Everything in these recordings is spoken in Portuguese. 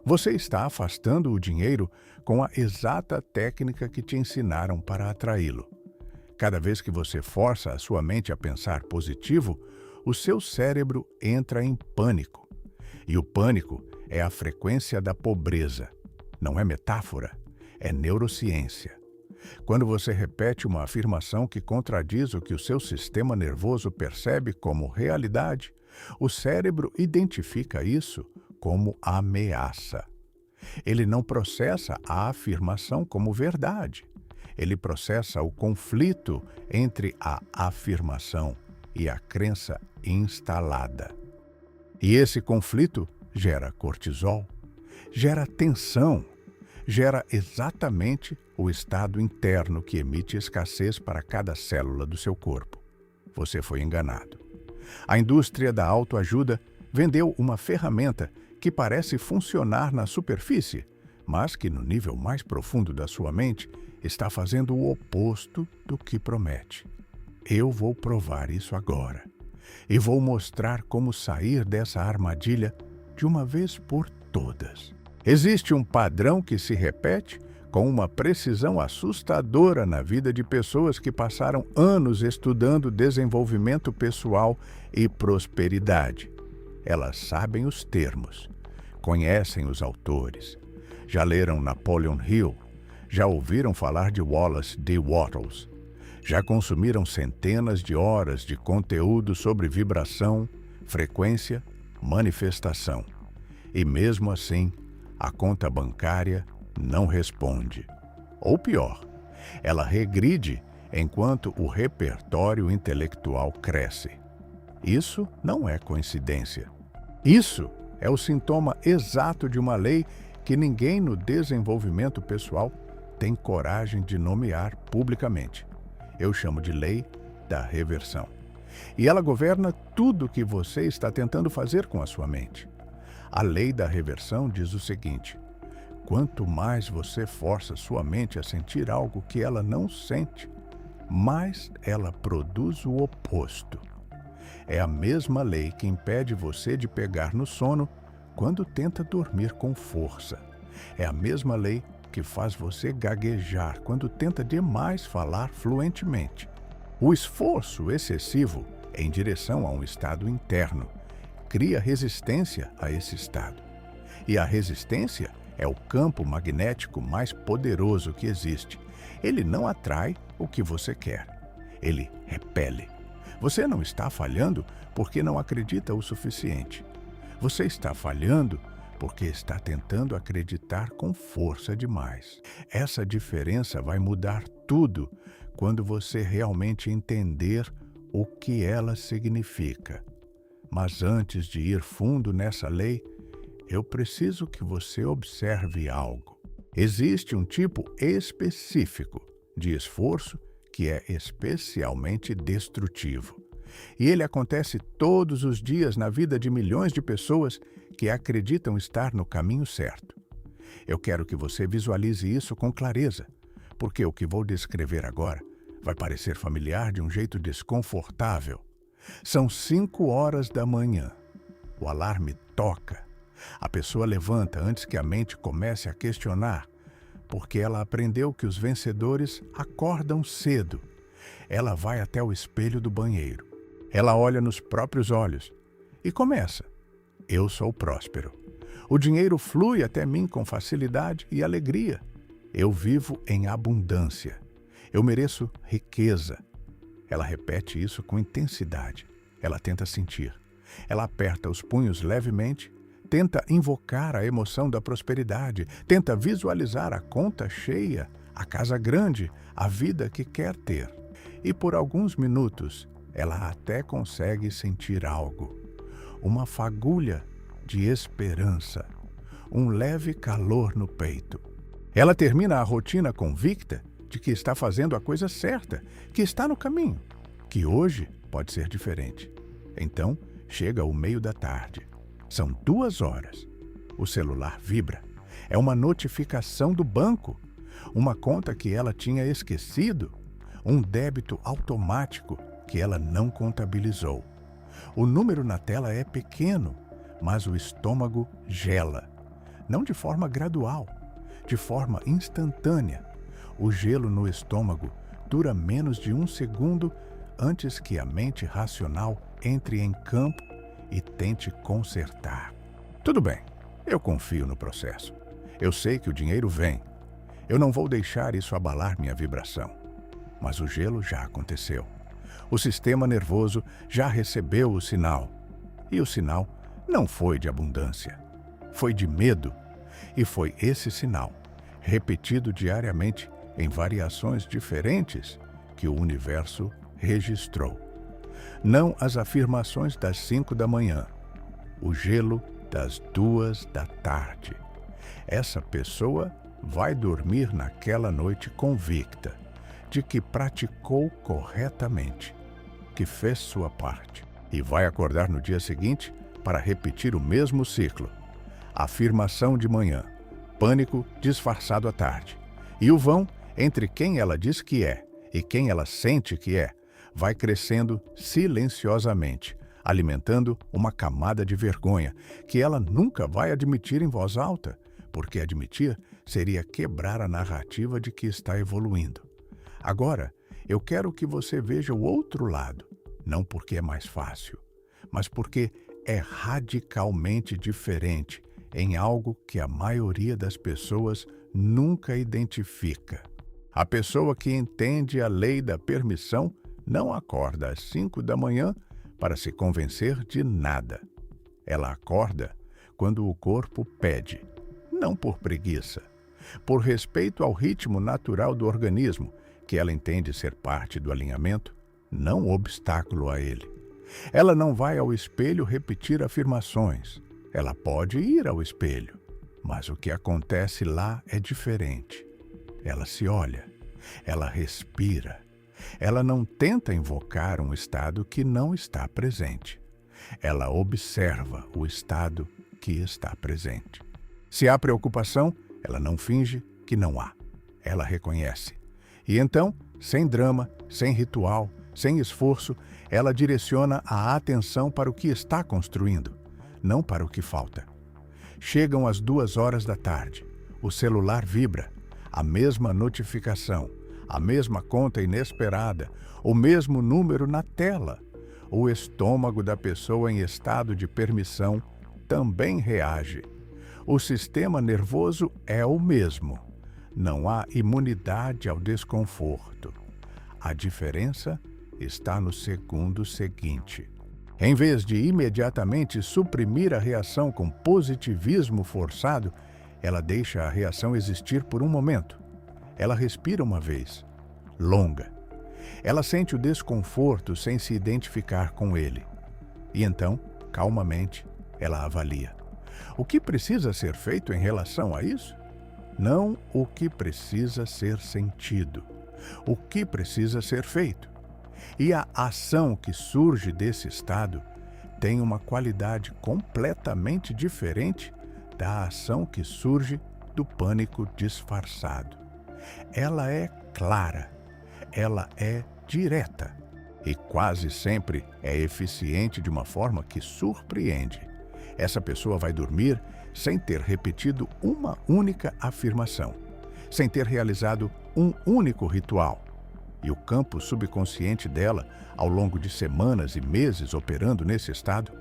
Você está afastando o dinheiro com a exata técnica que te ensinaram para atraí-lo. Cada vez que você força a sua mente a pensar positivo, o seu cérebro entra em pânico. E o pânico é a frequência da pobreza. Não é metáfora, é neurociência. Quando você repete uma afirmação que contradiz o que o seu sistema nervoso percebe como realidade, o cérebro identifica isso como ameaça. Ele não processa a afirmação como verdade. Ele processa o conflito entre a afirmação e a crença instalada. E esse conflito gera cortisol, gera tensão, gera exatamente o estado interno que emite escassez para cada célula do seu corpo. Você foi enganado. A indústria da autoajuda vendeu uma ferramenta que parece funcionar na superfície, mas que no nível mais profundo da sua mente está fazendo o oposto do que promete. Eu vou provar isso agora e vou mostrar como sair dessa armadilha de uma vez por todas. Existe um padrão que se repete com uma precisão assustadora na vida de pessoas que passaram anos estudando desenvolvimento pessoal e prosperidade. Elas sabem os termos, conhecem os autores, já leram Napoleon Hill, já ouviram falar de Wallace D. Wattles, já consumiram centenas de horas de conteúdo sobre vibração, frequência, manifestação. E mesmo assim, a conta bancária não responde. Ou pior, ela regride enquanto o repertório intelectual cresce. Isso não é coincidência. Isso é o sintoma exato de uma lei que ninguém no desenvolvimento pessoal tem coragem de nomear publicamente. Eu chamo de lei da reversão. E ela governa tudo o que você está tentando fazer com a sua mente. A lei da reversão diz o seguinte: quanto mais você força sua mente a sentir algo que ela não sente, mais ela produz o oposto. É a mesma lei que impede você de pegar no sono quando tenta dormir com força. É a mesma lei que faz você gaguejar quando tenta demais falar fluentemente. O esforço excessivo em direção a um estado interno cria resistência a esse estado. E a resistência é o campo magnético mais poderoso que existe. Ele não atrai o que você quer. Ele repele. Você não está falhando porque não acredita o suficiente. Você está falhando porque está tentando acreditar com força demais. Essa diferença vai mudar tudo quando você realmente entender o que ela significa. Mas antes de ir fundo nessa lei, eu preciso que você observe algo. Existe um tipo específico de esforço que é especialmente destrutivo. E ele acontece todos os dias na vida de milhões de pessoas que acreditam estar no caminho certo. Eu quero que você visualize isso com clareza, porque o que vou descrever agora vai parecer familiar de um jeito desconfortável. São 5 horas da manhã. O alarme toca. A pessoa levanta antes que a mente comece a questionar, porque ela aprendeu que os vencedores acordam cedo. Ela vai até o espelho do banheiro. Ela olha nos próprios olhos e começa. Eu sou próspero. O dinheiro flui até mim com facilidade e alegria. Eu vivo em abundância. Eu mereço riqueza. Ela repete isso com intensidade. Ela tenta sentir. Ela aperta os punhos levemente, tenta invocar a emoção da prosperidade, tenta visualizar a conta cheia, a casa grande, a vida que quer ter. E por alguns minutos, ela até consegue sentir algo. Uma fagulha de esperança, um leve calor no peito. Ela termina a rotina convicta de que está fazendo a coisa certa, que está no caminho, que hoje pode ser diferente. Então, chega o meio da tarde. São 2 horas. O celular vibra. É uma notificação do banco. Uma conta que ela tinha esquecido. Um débito automático que ela não contabilizou. O número na tela é pequeno, mas o estômago gela. não de forma gradual, de forma instantânea. O gelo no estômago dura menos de 1 segundo antes que a mente racional entre em campo e tente consertar. Tudo bem, eu confio no processo. Eu sei que o dinheiro vem. Eu não vou deixar isso abalar minha vibração. Mas o gelo já aconteceu. O sistema nervoso já recebeu o sinal. E o sinal não foi de abundância, foi de medo. E foi esse sinal, repetido diariamente em variações diferentes, que o universo registrou. Não as afirmações das 5 da manhã, o gelo das 2 da tarde. Essa pessoa vai dormir naquela noite convicta de que praticou corretamente, que fez sua parte, e vai acordar no dia seguinte para repetir o mesmo ciclo. Afirmação de manhã, pânico disfarçado à tarde. E o vão entre quem ela diz que é e quem ela sente que é, vai crescendo silenciosamente, alimentando uma camada de vergonha que ela nunca vai admitir em voz alta, porque admitir seria quebrar a narrativa de que está evoluindo. Agora, eu quero que você veja o outro lado, não porque é mais fácil, mas porque é radicalmente diferente em algo que a maioria das pessoas nunca identifica. A pessoa que entende a lei da permissão não acorda às 5 da manhã para se convencer de nada. Ela acorda quando o corpo pede, não por preguiça, por respeito ao ritmo natural do organismo, que ela entende ser parte do alinhamento, não obstáculo a ele. Ela não vai ao espelho repetir afirmações. Ela pode ir ao espelho, mas o que acontece lá é diferente. Ela se olha, ela respira. Ela não tenta invocar um estado que não está presente. Ela observa o estado que está presente. Se há preocupação, ela não finge que não há. Ela reconhece. E então, sem drama, sem ritual, sem esforço, ela direciona a atenção para o que está construindo, não para o que falta. Chegam as 2 horas da tarde. O celular vibra. A mesma notificação, a mesma conta inesperada, o mesmo número na tela. O estômago da pessoa em estado de permissão também reage. O sistema nervoso é o mesmo. Não há imunidade ao desconforto. A diferença está no segundo seguinte. Em vez de imediatamente suprimir a reação com positivismo forçado, ela deixa a reação existir por um momento. Ela respira uma vez, longa. Ela sente o desconforto sem se identificar com ele. E então, calmamente, ela avalia. O que precisa ser feito em relação a isso? Não o que precisa ser sentido. O que precisa ser feito. E a ação que surge desse estado tem uma qualidade completamente diferente da ação que surge do pânico disfarçado. Ela é clara, ela é direta e quase sempre é eficiente de uma forma que surpreende. Essa pessoa vai dormir sem ter repetido uma única afirmação, sem ter realizado um único ritual. E o campo subconsciente dela, ao longo de semanas e meses operando nesse estado,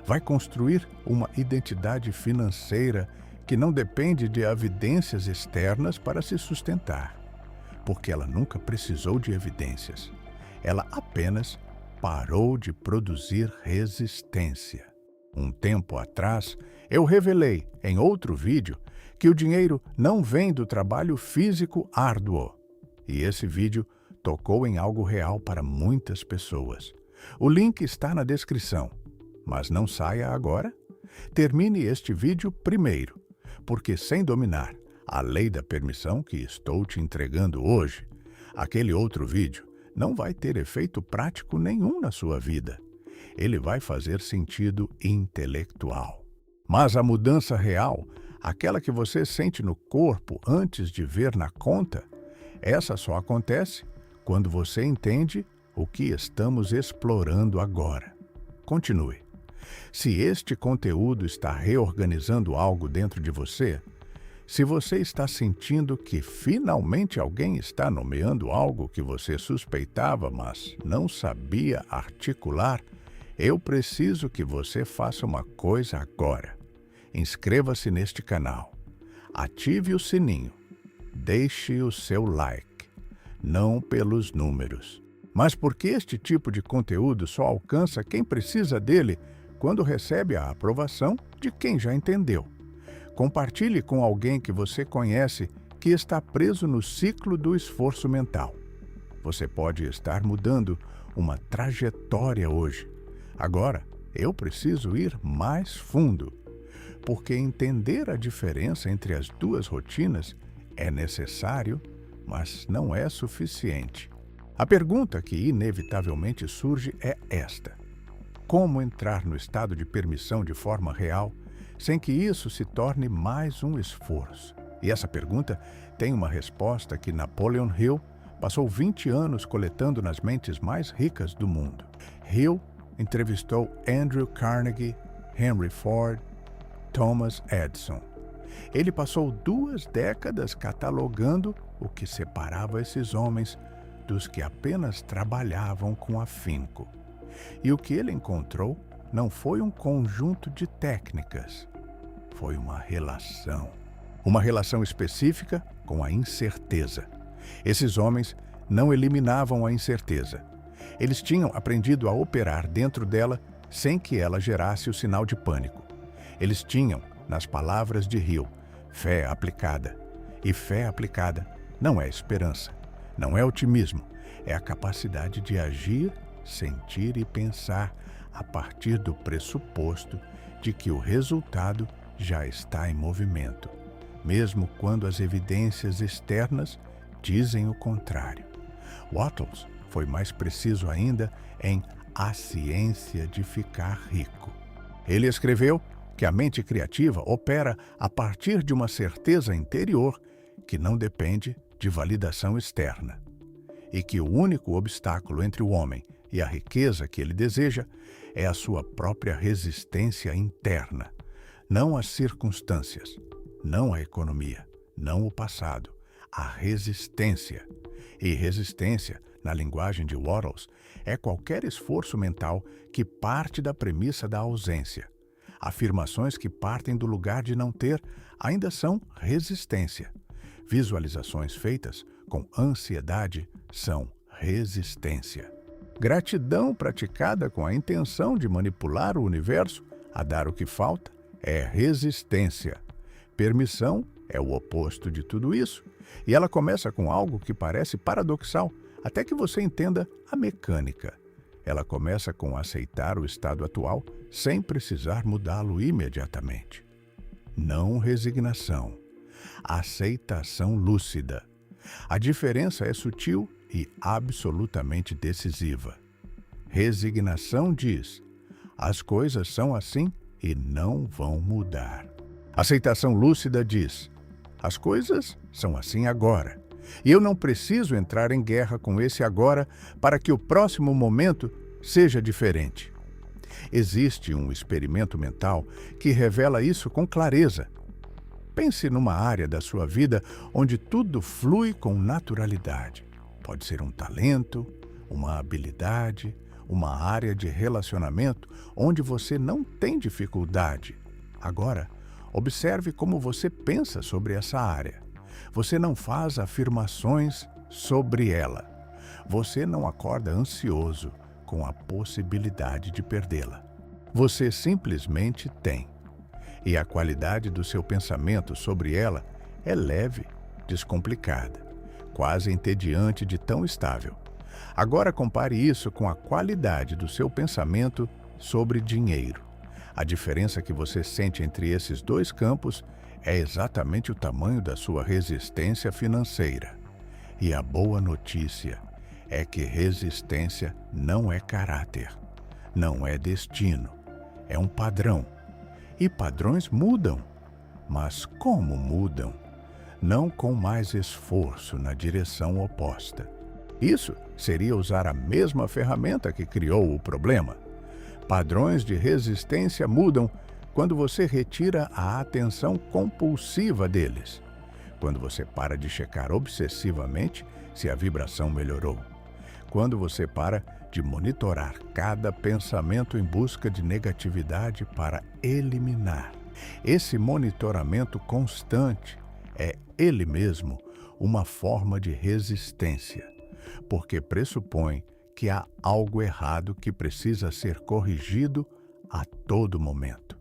vai construir uma identidade financeira que não depende de evidências externas para se sustentar, porque ela nunca precisou de evidências. Ela apenas parou de produzir resistência. Um tempo atrás, eu revelei, em outro vídeo, que o dinheiro não vem do trabalho físico árduo. E esse vídeo tocou em algo real para muitas pessoas. O link está na descrição. Mas não saia agora. Termine este vídeo primeiro, porque sem dominar a lei da permissão que estou te entregando hoje, aquele outro vídeo não vai ter efeito prático nenhum na sua vida. Ele vai fazer sentido intelectual. Mas a mudança real, aquela que você sente no corpo antes de ver na conta, essa só acontece quando você entende o que estamos explorando agora. Continue. Se este conteúdo está reorganizando algo dentro de você, se você está sentindo que finalmente alguém está nomeando algo que você suspeitava, mas não sabia articular, eu preciso que você faça uma coisa agora. Inscreva-se neste canal, ative o sininho, deixe o seu like, não pelos números, mas porque este tipo de conteúdo só alcança quem precisa dele quando recebe a aprovação de quem já entendeu. Compartilhe com alguém que você conhece que está preso no ciclo do esforço mental. Você pode estar mudando uma trajetória hoje. Agora, eu preciso ir mais fundo, porque entender a diferença entre as duas rotinas é necessário, mas não é suficiente. A pergunta que inevitavelmente surge é esta: como entrar no estado de permissão de forma real, sem que isso se torne mais um esforço? E essa pergunta tem uma resposta que Napoleon Hill passou 20 anos coletando nas mentes mais ricas do mundo. Hill entrevistou Andrew Carnegie, Henry Ford, Thomas Edison. Ele passou 2 décadas catalogando o que separava esses homens dos que apenas trabalhavam com afinco. E o que ele encontrou não foi um conjunto de técnicas, foi uma relação. Uma relação específica com a incerteza. Esses homens não eliminavam a incerteza. Eles tinham aprendido a operar dentro dela sem que ela gerasse o sinal de pânico. Eles tinham, nas palavras de Hill, fé aplicada. E fé aplicada não é esperança, não é otimismo, é a capacidade de agir, sentir e pensar a partir do pressuposto de que o resultado já está em movimento, mesmo quando as evidências externas dizem o contrário. Wattles foi mais preciso ainda em A Ciência de Ficar Rico. Ele escreveu que a mente criativa opera a partir de uma certeza interior que não depende de validação externa, e que o único obstáculo entre o homem e a riqueza que ele deseja é a sua própria resistência interna, não as circunstâncias, não a economia, não o passado, a resistência. E resistência, na linguagem de Wattles, é qualquer esforço mental que parte da premissa da ausência. Afirmações que partem do lugar de não ter ainda são resistência. Visualizações feitas com ansiedade são resistência. Gratidão praticada com a intenção de manipular o universo a dar o que falta é resistência. Permissão é o oposto de tudo isso, e ela começa com algo que parece paradoxal, até que você entenda a mecânica. Ela começa com aceitar o estado atual sem precisar mudá-lo imediatamente. Não resignação. Aceitação lúcida. A diferença é sutil e absolutamente decisiva. Resignação diz: as coisas são assim e não vão mudar. Aceitação lúcida diz: as coisas são assim agora, e eu não preciso entrar em guerra com esse agora para que o próximo momento seja diferente. Existe um experimento mental que revela isso com clareza. Pense numa área da sua vida onde tudo flui com naturalidade. Pode ser um talento, uma habilidade, uma área de relacionamento onde você não tem dificuldade. Agora, observe como você pensa sobre essa área. Você não faz afirmações sobre ela. Você não acorda ansioso com a possibilidade de perdê-la. Você simplesmente tem. E a qualidade do seu pensamento sobre ela é leve, descomplicada, quase entediante de tão estável. Agora compare isso com a qualidade do seu pensamento sobre dinheiro. A diferença que você sente entre esses dois campos é exatamente o tamanho da sua resistência financeira. E a boa notícia é que resistência não é caráter, não é destino, é um padrão. E padrões mudam. Mas como mudam? Não com mais esforço na direção oposta. Isso seria usar a mesma ferramenta que criou o problema. Padrões de resistência mudam quando você retira a atenção compulsiva deles. Quando você para de checar obsessivamente se a vibração melhorou. Quando você para de monitorar cada pensamento em busca de negatividade para eliminar. Esse monitoramento constante é ele mesmo uma forma de resistência, porque pressupõe que há algo errado que precisa ser corrigido a todo momento.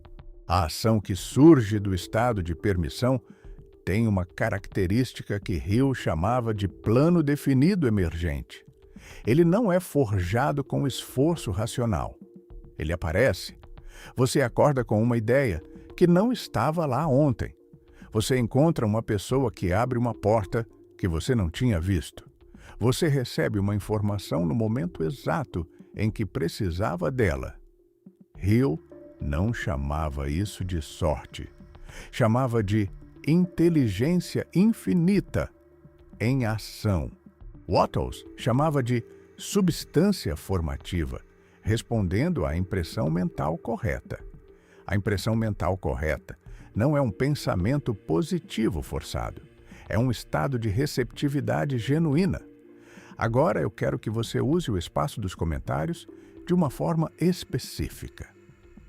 A ação que surge do estado de permissão tem uma característica que Hill chamava de plano definido emergente. Ele não é forjado com esforço racional. Ele aparece. Você acorda com uma ideia que não estava lá ontem. Você encontra uma pessoa que abre uma porta que você não tinha visto. Você recebe uma informação no momento exato em que precisava dela. Hill não chamava isso de sorte. Chamava de inteligência infinita em ação. Wattles chamava de substância formativa, respondendo à impressão mental correta. A impressão mental correta não é um pensamento positivo forçado. É um estado de receptividade genuína. Agora eu quero que você use o espaço dos comentários de uma forma específica.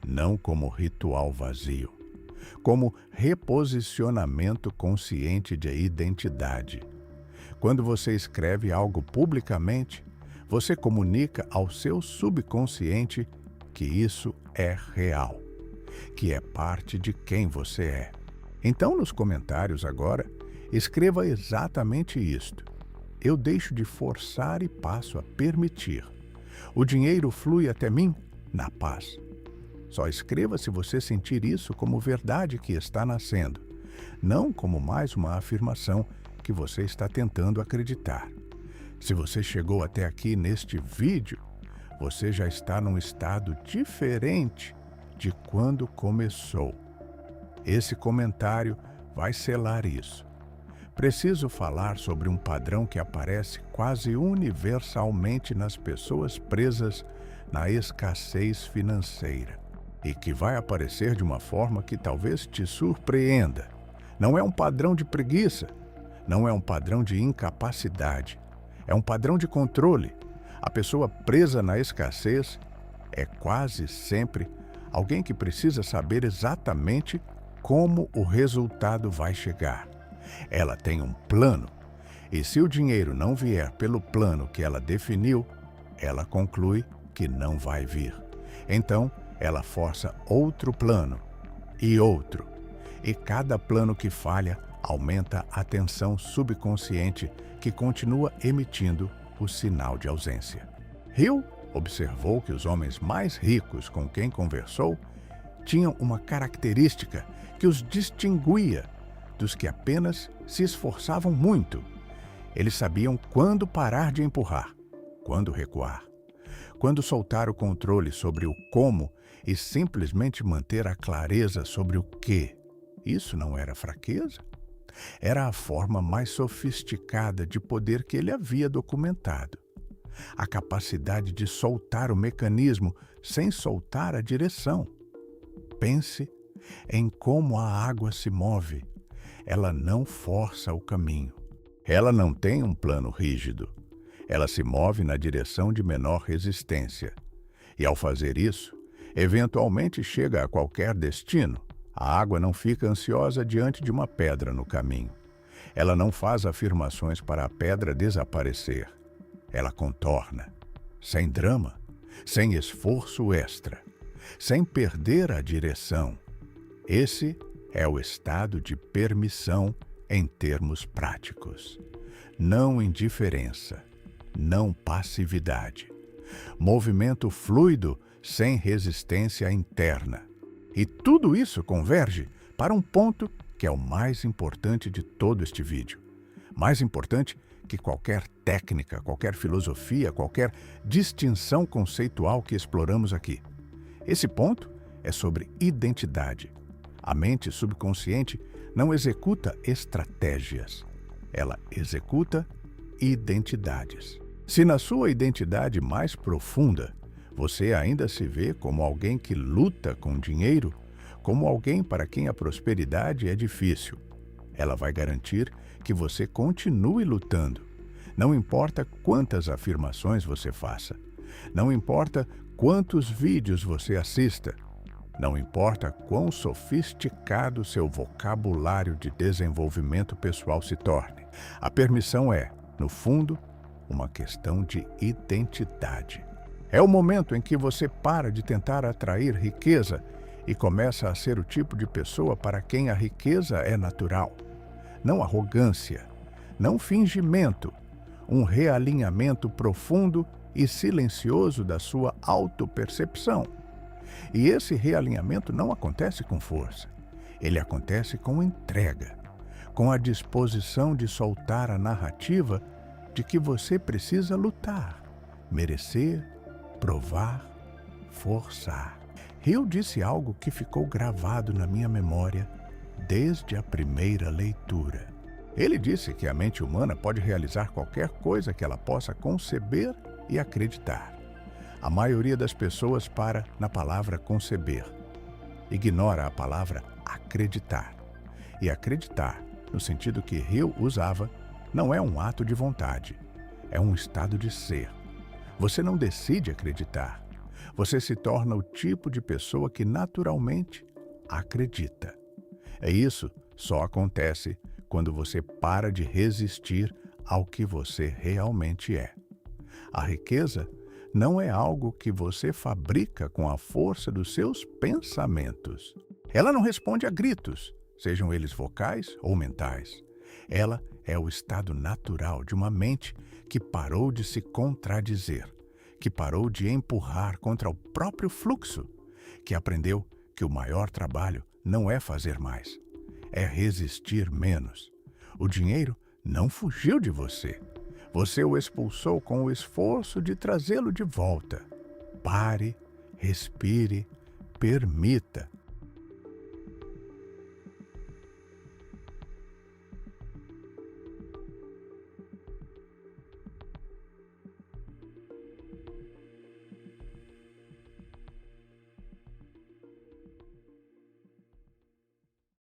Não como ritual vazio, como reposicionamento consciente de identidade. Quando você escreve algo publicamente, você comunica ao seu subconsciente que isso é real, que é parte de quem você é. Então, nos comentários agora, escreva exatamente isto. Eu deixo de forçar e passo a permitir. O dinheiro flui até mim na paz. Só escreva se você sentir isso como verdade que está nascendo, não como mais uma afirmação que você está tentando acreditar. Se você chegou até aqui neste vídeo, você já está num estado diferente de quando começou. Esse comentário vai selar isso. Preciso falar sobre um padrão que aparece quase universalmente nas pessoas presas na escassez financeira e que vai aparecer de uma forma que talvez te surpreenda. Não é um padrão de preguiça, não é um padrão de incapacidade, é um padrão de controle. A pessoa presa na escassez é quase sempre alguém que precisa saber exatamente como o resultado vai chegar. Ela tem um plano, e se o dinheiro não vier pelo plano que ela definiu, ela conclui que não vai vir. Então, ela força outro plano e outro, e cada plano que falha aumenta a tensão subconsciente que continua emitindo o sinal de ausência. Hill observou que os homens mais ricos com quem conversou tinham uma característica que os distinguia dos que apenas se esforçavam muito. Eles sabiam quando parar de empurrar, quando recuar, quando soltar o controle sobre o como e simplesmente manter a clareza sobre o que. Isso não era fraqueza? Era a forma mais sofisticada de poder que ele havia documentado. A capacidade de soltar o mecanismo sem soltar a direção. Pense em como a água se move. Ela não força o caminho. Ela não tem um plano rígido. Ela se move na direção de menor resistência. E ao fazer isso, eventualmente chega a qualquer destino. A água não fica ansiosa diante de uma pedra no caminho. Ela não faz afirmações para a pedra desaparecer. Ela contorna, sem drama, sem esforço extra, sem perder a direção. Esse é o estado de permissão em termos práticos. Não indiferença, não passividade. Movimento fluido sem resistência interna. E tudo isso converge para um ponto que é o mais importante de todo este vídeo. Mais importante que qualquer técnica, qualquer filosofia, qualquer distinção conceitual que exploramos aqui. Esse ponto é sobre identidade. A mente subconsciente não executa estratégias. Ela executa identidades. Se na sua identidade mais profunda Você ainda se vê como alguém que luta com dinheiro, como alguém para quem a prosperidade é difícil. Ela vai garantir que você continue lutando. Não importa quantas afirmações você faça. Não importa quantos vídeos você assista. Não importa quão sofisticado seu vocabulário de desenvolvimento pessoal se torne. A permissão é, no fundo, uma questão de identidade. É o momento em que você para de tentar atrair riqueza e começa a ser o tipo de pessoa para quem a riqueza é natural. Não arrogância, não fingimento, um realinhamento profundo e silencioso da sua autopercepção. E esse realinhamento não acontece com força. Ele acontece com entrega, com a disposição de soltar a narrativa de que você precisa lutar, merecer, provar, forçar. Hill disse algo que ficou gravado na minha memória desde a primeira leitura. Ele disse que a mente humana pode realizar qualquer coisa que ela possa conceber e acreditar. A maioria das pessoas para na palavra conceber. Ignora a palavra acreditar. E acreditar, no sentido que Hill usava, não é um ato de vontade. É um estado de ser. Você não decide acreditar. Você se torna o tipo de pessoa que naturalmente acredita. Isso só acontece quando você para de resistir ao que você realmente é. A riqueza não é algo que você fabrica com a força dos seus pensamentos. Ela não responde a gritos, sejam eles vocais ou mentais. Ela é o estado natural de uma mente que parou de se contradizer, que parou de empurrar contra o próprio fluxo, que aprendeu que o maior trabalho não é fazer mais, é resistir menos. O dinheiro não fugiu de você. Você o expulsou com o esforço de trazê-lo de volta. Pare, respire, permita.